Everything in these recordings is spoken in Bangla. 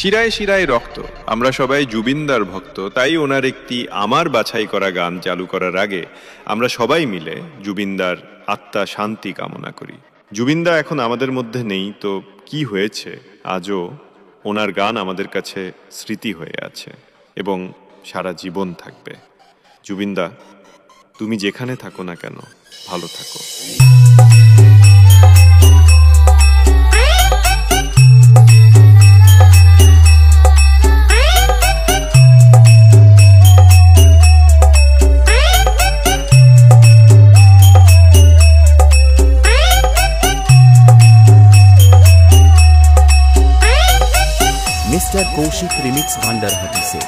শিরায় শিরায় রক্ত। আমরা সবাই জুবিনদার ভক্ত, তাই ওনার একটি আমার বাছাই করা গান চালু করার আগে আমরা সবাই মিলে জুবিনদার আত্মা শান্তি কামনা করি। জুবিনদা এখন আমাদের মধ্যে নেই, তো কি হয়েছে, আজও ওনার গান আমাদের কাছে স্মৃতি হয়ে আছে এবং সারা জীবন থাকবে। জুবিনদা, তুমি যেখানে থাকো না কেন, ভালো থাকো। मिस्टर कौशिक रिमिक्स भांडारहाटी से।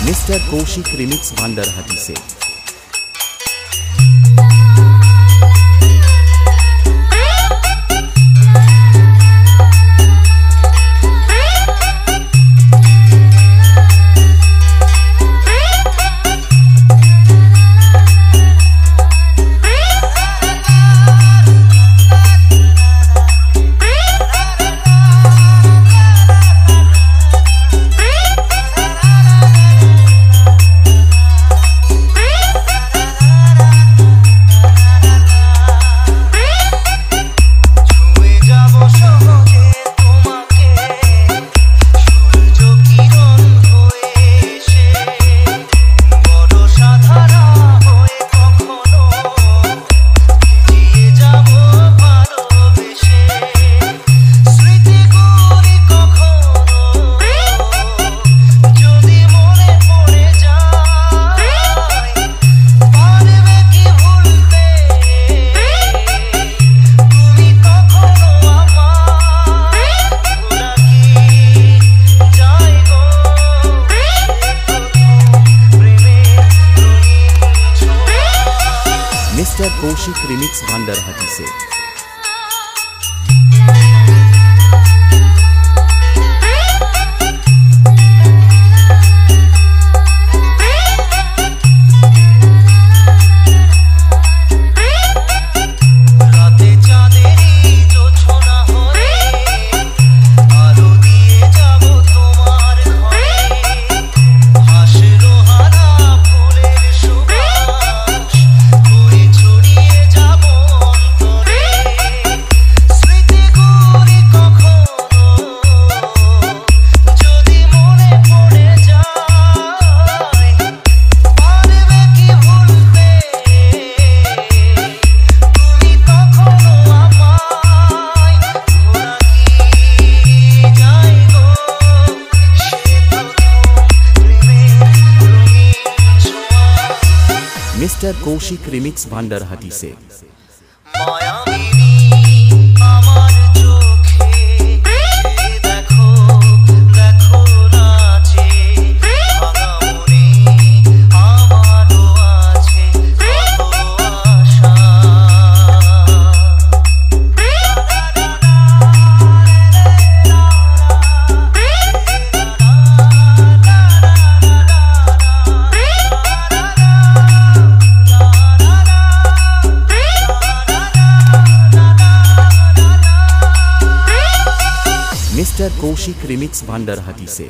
मिस्टर कौशिक रिमिक्स भांडारहाटी से। मिस्टर कौशिक रिमिक्स भांडारहाटी से। मिस्टर कौशिक रिमिक्स भांडारहाटी से। मिस्टर कौशिक रिमिक्स भांडारहाटी से।